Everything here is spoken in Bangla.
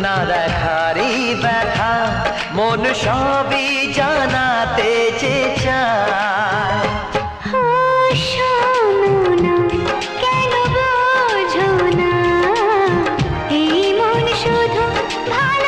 না দেখারই ব্যথা মন সবই জানাতে যে চায়। ও শোনো না, কেন বোঝো না, এই মন শুধু ভালো